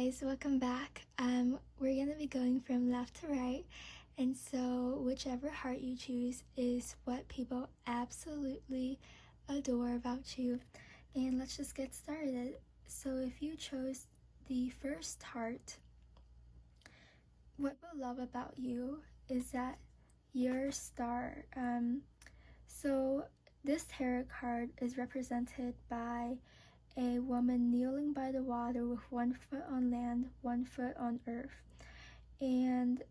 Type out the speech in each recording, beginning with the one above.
guys, welcome back. We're gonna be going from left to right, and so whichever heart you choose is what people absolutely adore about you. And let's just get started. So if you chose the first heart, what people love about you is that you're a star. So this tarot card is represented by a woman kneeling by the water with one foot on land, one foot on earth. And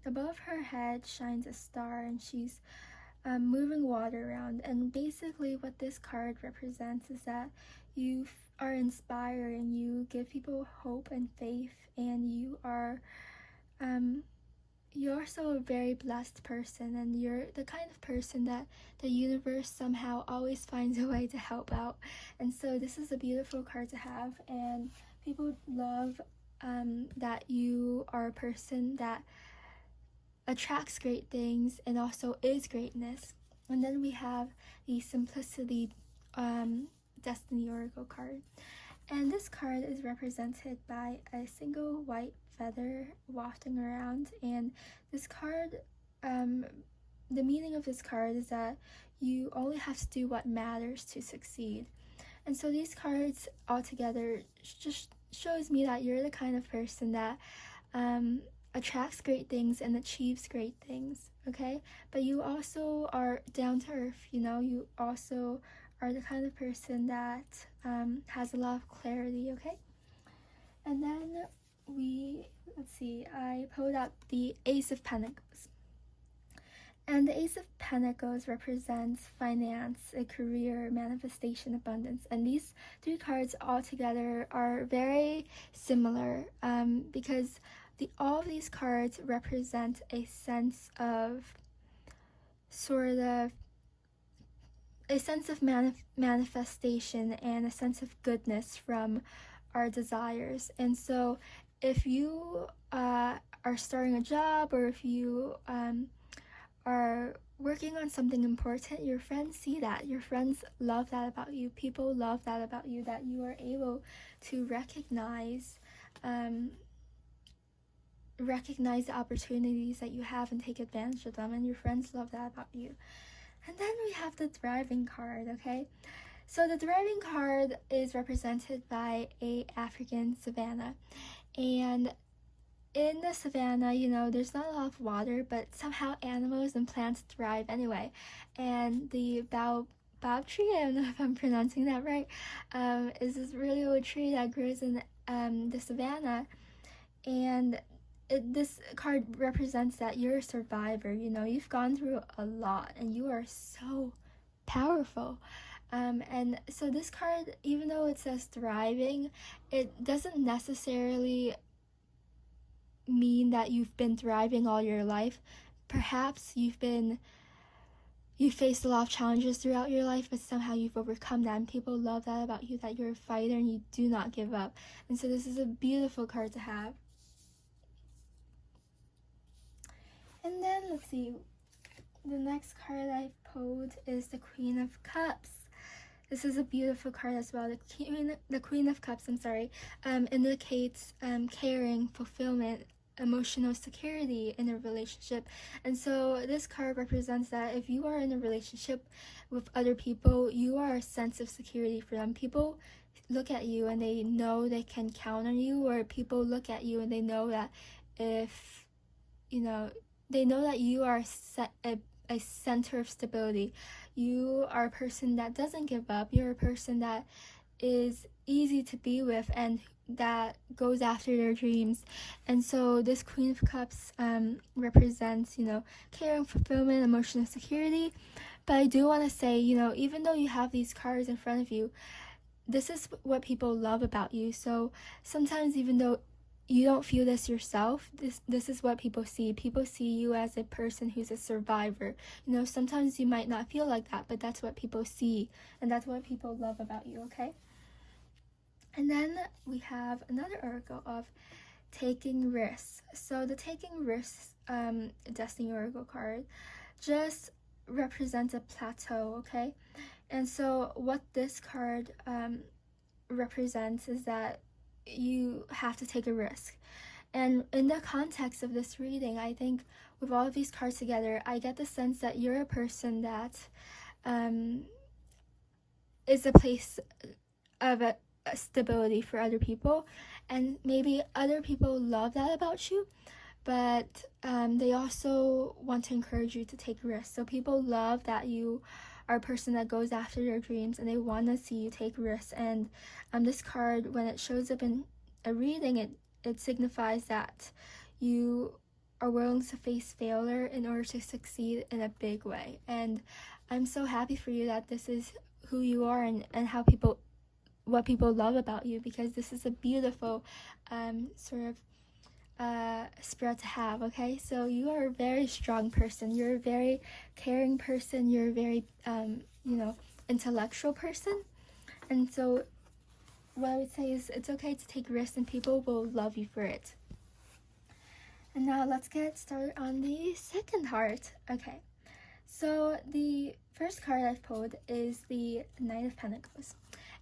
above her head shines a star, and she's moving water around. And basically, what this card represents is that you are inspiring, you give people hope and faith, and you're also a very blessed person, and you're the kind of person that the universe somehow always finds a way to help out. And so this is a beautiful card to have, and people love that you are a person that attracts great things and also is greatness. And then we have the Simplicity Destiny Oracle card. And this card is represented by a single white feather wafting around. And this card, the meaning of this card is that you only have to do what matters to succeed. And so these cards all together just shows me that you're the kind of person that attracts great things and achieves great things, okay? But you also are down to earth, you also are the kind of person that has a lot of clarity, okay? And then I pulled out the Ace of Pentacles. And the Ace of Pentacles represents finance, a career, manifestation, abundance. And these three cards all together are very similar because all of these cards represent a sense of manifestation and a sense of goodness from our desires. And so if you are starting a job, or if you are working on something important, your friends see that. Your friends love that about you. People love that about you, that you are able to recognize the opportunities that you have and take advantage of them, and your friends love that about you. And then we have the Thriving card, okay? So the Thriving card is represented by a African savanna. And in the savanna, there's not a lot of water, but somehow animals and plants thrive anyway. And the baobab tree, I don't know if I'm pronouncing that right, is this really old tree that grows in the savanna. And this card represents that you're a survivor. You've gone through a lot, and you are so powerful. And so this card, even though it says thriving, it doesn't necessarily mean that you've been thriving all your life. Perhaps you've faced a lot of challenges throughout your life, but somehow you've overcome that, and people love that about you, that you're a fighter and you do not give up. And so this is a beautiful card to have. And then let's see, the next card I pulled is the Queen of Cups. This is a beautiful card as well. The Queen of Cups, indicates caring, fulfillment, emotional security in a relationship. And so this card represents that if you are in a relationship with other people, you are a sense of security for them. People look at you and they know they can count on you, or people look at you and they know that they know that you are a center of stability. You are a person that doesn't give up. You're a person that is easy to be with and that goes after their dreams. And so this Queen of Cups represents, care and fulfillment, emotional security. But I do want to say, even though you have these cards in front of you, this is what people love about you. So sometimes, even though you don't feel this yourself, this is what people see. People see you as a person who's a survivor. Sometimes you might not feel like that, but that's what people see, and that's what people love about you, okay? And then we have another oracle of Taking Risks. So the Taking Risks Destiny Oracle card just represents a plateau, okay? And so what this card represents is that you have to take a risk. And in the context of this reading, I think with all of these cards together, I get the sense that you're a person that is a place of a stability for other people, and maybe other people love that about you, but they also want to encourage you to take risks. So people love that you are a person that goes after their dreams, and they want to see you take risks. And this card, when it shows up in a reading, it signifies that you are willing to face failure in order to succeed in a big way. And I'm so happy for you that this is who you are, and what people love about you, because this is a beautiful sort of spread to have. Okay, so you are a very strong person, you're a very caring person, you're a very intellectual person. And so what I would say is it's okay to take risks, and people will love you for it. And now let's get started on the second heart. Okay, so the first card I've pulled is the Knight of Pentacles.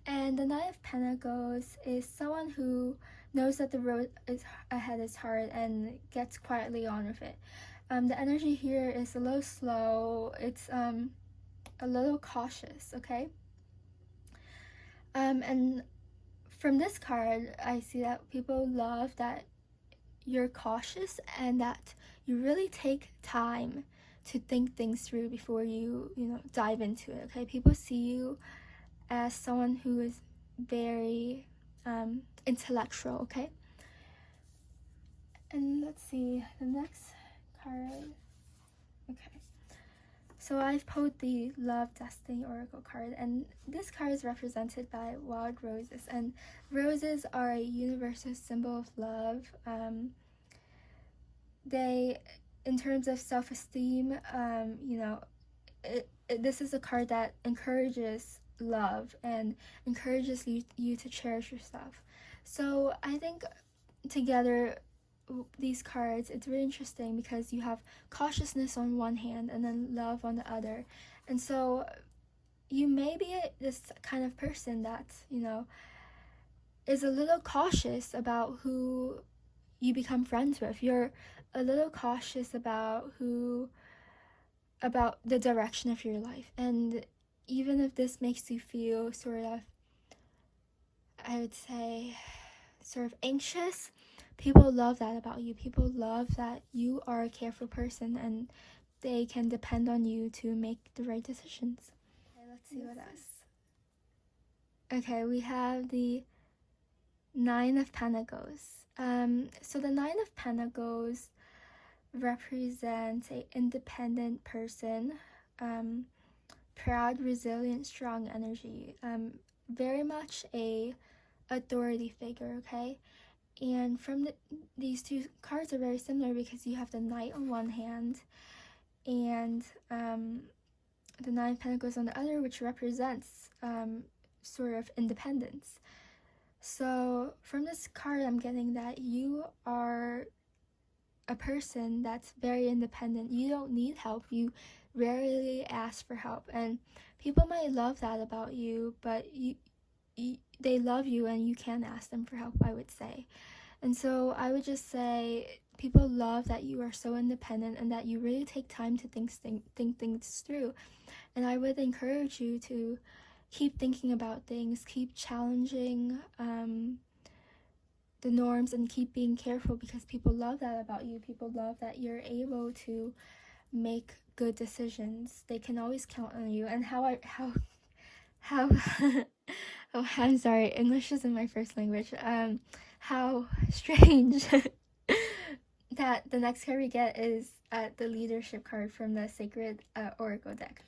And the Knight of Pentacles is someone who knows that the road ahead is hard and gets quietly on with it. The energy here is a little slow. It's a little cautious, okay? And from this card, I see that people love that you're cautious and that you really take time to think things through before you dive into it, okay? People see you as someone who is very intellectual, okay? And let's see the next card. Okay, so I've pulled the Love Destiny Oracle card, and this card is represented by wild roses, and roses are a universal symbol of love. They, in terms of self-esteem, this is a card that encourages love and encourages you to cherish yourself. So I think together, these cards, it's really interesting because you have cautiousness on one hand and then love on the other. And so you may be this kind of person that is a little cautious about who you become friends with. You're a little cautious about the direction of your life. And even if this makes you feel sort of, I would say, sort of anxious, people love that about you. People love that you are a careful person and they can depend on you to make the right decisions. Okay, let's see what else. Okay, we have the Nine of Pentacles. So the Nine of Pentacles represents an independent person, proud, resilient, strong energy, very much a authority figure, okay? And from these two cards are very similar because you have the Knight on one hand and the Nine of Pentacles on the other, which represents sort of independence. So from this card, I'm getting that you are a person that's very independent. You don't need help. You rarely ask for help. And people might love that about you, but they love you and you can ask them for help, I would say. And so I would just say people love that you are so independent and that you really take time to think things through. And I would encourage you to keep thinking about things, keep challenging the norms, and keep being careful because people love that about you. People love that you're able to make good decisions. They can always count on you. And how oh, I'm sorry, English isn't my first language. How strange that the next card we get is the Leadership card from the Sacred Oracle deck.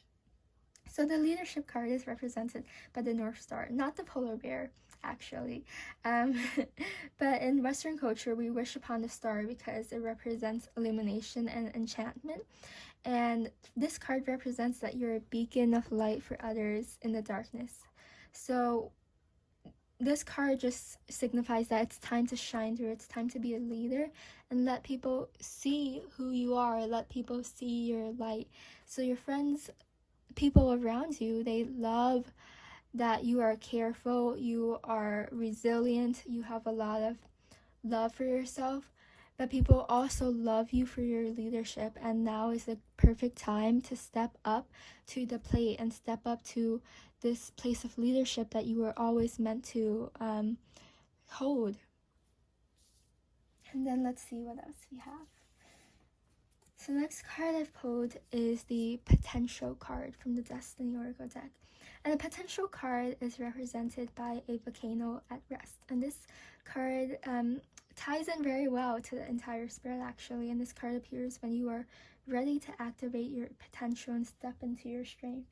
So the Leadership card is represented by the North Star, not the polar bear, actually. But in Western culture, we wish upon the star because it represents illumination and enchantment. And this card represents that you're a beacon of light for others in the darkness. So this card just signifies that it's time to shine through. It's time to be a leader and let people see who you are. Let people see your light. So your friends, people around you, they love that you are careful, you are resilient, you have a lot of love for yourself, but people also love you for your leadership. And now is the perfect time to step up to the plate and step up to this place of leadership that you were always meant to hold. And then let's see what else we have. So the next card I've pulled is the Potential card from the Destiny Oracle deck. And the Potential card is represented by a volcano at rest. And this card ties in very well to the entire spread, actually. And this card appears when you are ready to activate your potential and step into your strength.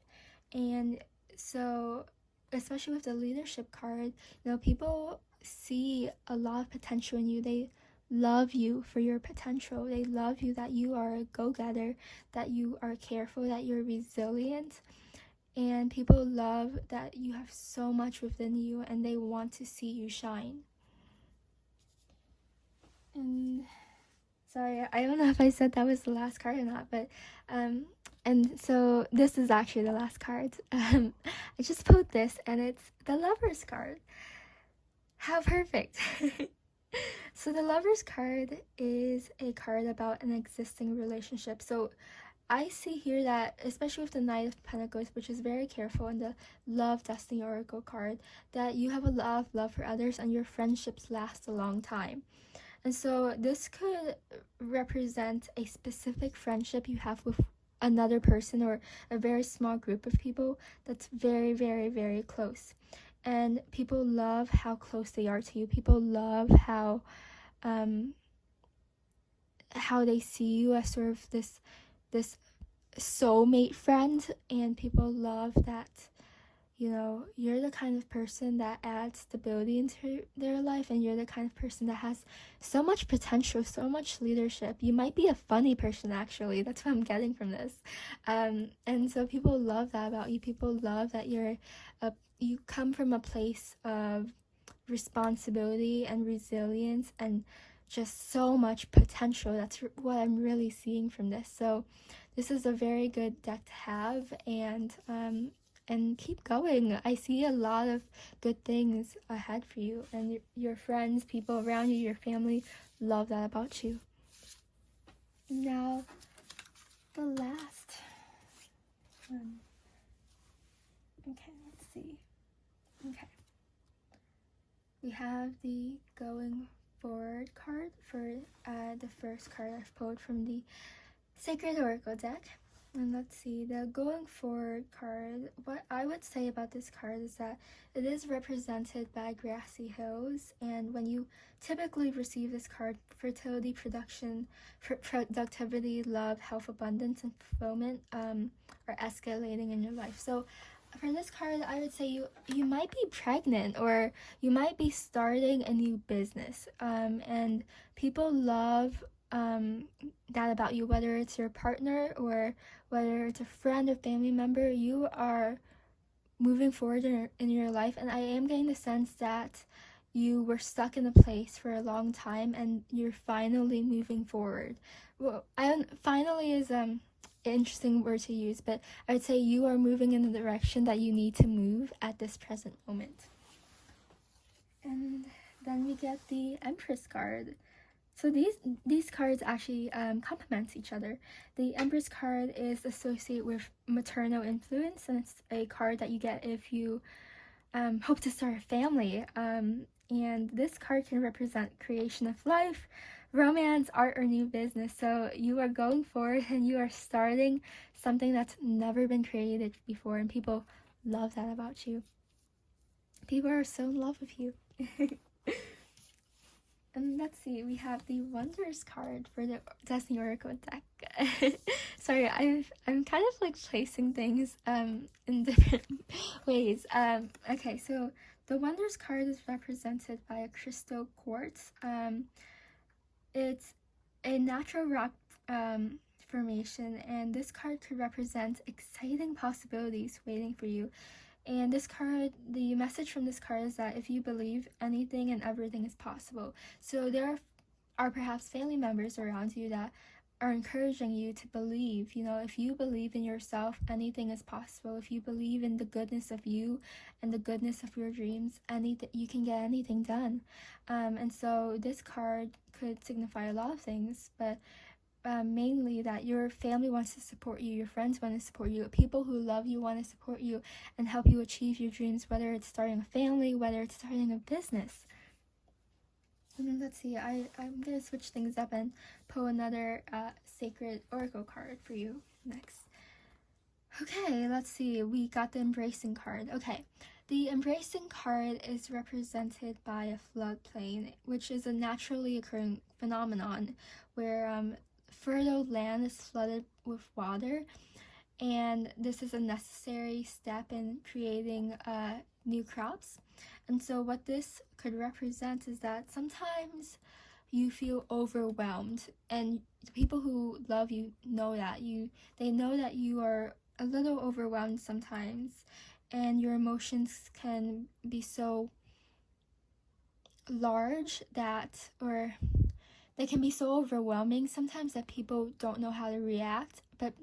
And so, especially with the leadership card, people see a lot of potential in you. They love you for your potential. They love you that you are a go-getter, that you are careful, that you're resilient. And people love that you have so much within you, and they want to see you shine. And sorry, I don't know if I said that was the last card or not, but and so this is actually the last card. I just pulled this, and it's the Lovers card. How perfect. So the Lovers card is a card about an existing relationship. So I see here that, especially with the Knight of Pentacles, which is very careful, and the Love Destiny Oracle card, that you have a lot of love for others and your friendships last a long time. And so this could represent a specific friendship you have with another person, or a very small group of people that's very, very, very close. And people love how close they are to you. People love how they see you as sort of this soulmate friend. And people love that you're the kind of person that adds stability into their life, and you're the kind of person that has so much potential, so much leadership. You might be a funny person, actually. That's what I'm getting from this. And so people love that about you. People love that you come from a place of responsibility and resilience and just so much potential. That's what I'm really seeing from this. So this is a very good deck to have, and keep going. I see a lot of good things ahead for you, and your friends, people around you, your family love that about you. Now, the last one. Okay, let's see. Okay. We have the Going Forward card for the first card I've pulled from the Sacred Oracle deck. And let's see, the Going Forward card, what I would say about this card is that it is represented by grassy hills. And when you typically receive this card, fertility, productivity, love, health, abundance, and fulfillment are escalating in your life. So for this card, I would say you might be pregnant, or you might be starting a new business. And people love that about you, whether it's your partner or whether it's a friend or family member. You are moving forward in your life, and I am getting the sense that you were stuck in a place for a long time, and you're finally moving forward. Well, finally is an interesting word to use, but I would say you are moving in the direction that you need to move at this present moment. And then we get the Empress card. So these cards actually complement each other. The Empress card is associated with maternal influence, and it's a card that you get if you hope to start a family. And this card can represent creation of life, romance, art, or new business. So you are going forward, and you are starting something that's never been created before, and people love that about you. People are so in love with you. And let's see, we have the Wonders card for the Destiny Oracle deck. Sorry, I'm kind of like placing things in different ways. Okay, so the Wonders card is represented by a crystal quartz. It's a natural rock formation, and this card could represent exciting possibilities waiting for you. And this card, the message from this card is that if you believe, anything and everything is possible. So there are perhaps family members around you that are encouraging you to believe. You know, if you believe in yourself, anything is possible. If you believe in the goodness of you and the goodness of your dreams, anything, you can get anything done. And so this card could signify a lot of things, but mainly that your family wants to support you, your friends want to support you, people who love you want to support you and help you achieve your dreams, whether it's starting a family, whether it's starting a business. Let's see, I'm gonna switch things up and pull another sacred oracle card for you next. Okay, let's see, we got the embracing card. Okay, the embracing card is represented by a floodplain, which is a naturally occurring phenomenon where fertile land is flooded with water, and this is a necessary step in creating new crops. And so what this could represent is that sometimes you feel overwhelmed, and the people who love you know that they know that you are a little overwhelmed sometimes, and your emotions can be so large that, or they can be so overwhelming sometimes that people don't know how to react. But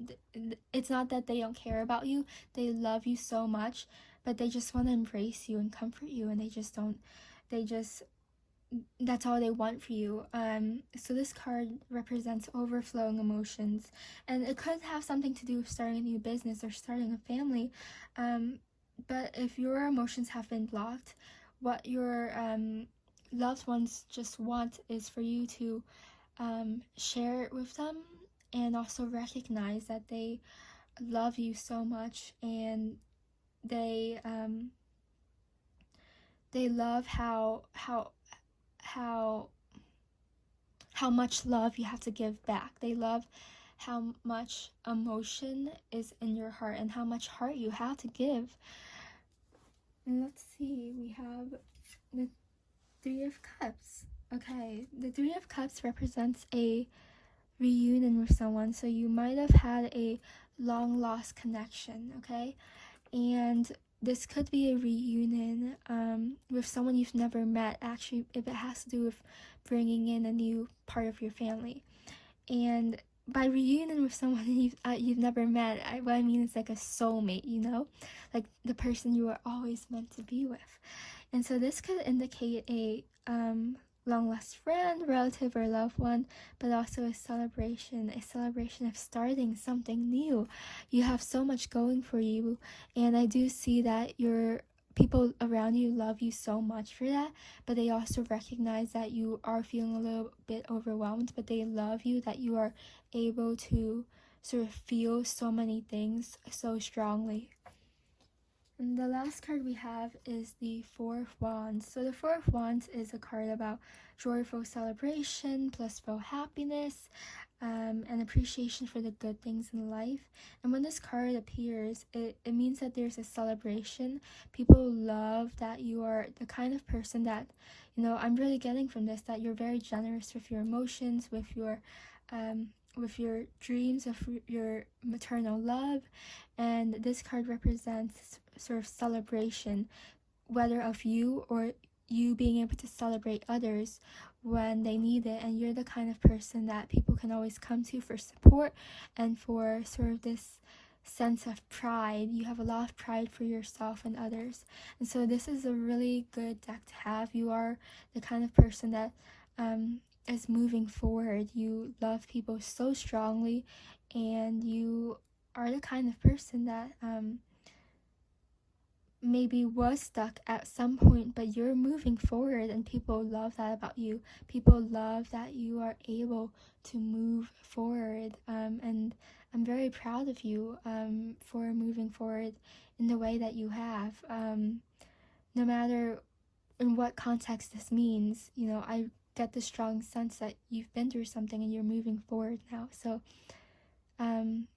it's not that they don't care about you, they love you so much, but they just want to embrace you and comfort you, and that's all they want for you. So this card represents overflowing emotions, and it could have something to do with starting a new business or starting a family. But if your emotions have been blocked, what your loved ones just want is for you to share it with them, and also recognize that they love you so much, and they love how much love you have to give back. They love how much emotion is in your heart and how much heart you have to give. And let's see, we have the Three of Cups. Okay, the Three of Cups represents a reunion with someone, so you might have had a long lost connection, okay? And this could be a reunion with someone you've never met, actually, if it has to do with bringing in a new part of your family. And by reunion with someone you've never met, what I mean is like a soulmate, you know, like the person you were always meant to be with. And so this could indicate a long lost friend, relative, or loved one, but also a celebration of starting something new. You have so much going for you, and I do see that your people around you love you so much for that, but they also recognize that you are feeling a little bit overwhelmed, but they love you that you are able to sort of feel so many things so strongly. And the last card we have is the Four of Wands. So the Four of Wands is a card about joyful celebration, blissful happiness, and appreciation for the good things in life. And when this card appears, it means that there's a celebration. People love that you are the kind of person that, you know, I'm really getting from this, that you're very generous with your emotions, with your dreams, of your maternal love. And this card represents sort of celebration, whether of you or you being able to celebrate others when they need it. And you're the kind of person that people can always come to for support and for sort of this sense of pride. You have a lot of pride for yourself and others, and so this is a really good deck to have. You are the kind of person that is moving forward. You love people so strongly, and you are the kind of person that maybe was stuck at some point, but you're moving forward, and people love that about you. People love that you are able to move forward, and I'm very proud of you for moving forward in the way that you have. No matter in what context this means, you know, I get the strong sense that you've been through something and you're moving forward now. So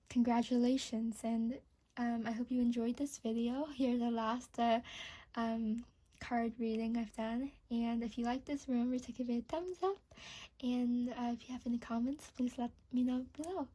congratulations, and I hope you enjoyed this video. Here's the last card reading I've done, and if you like this, remember to give it a thumbs up, and if you have any comments, please let me know below.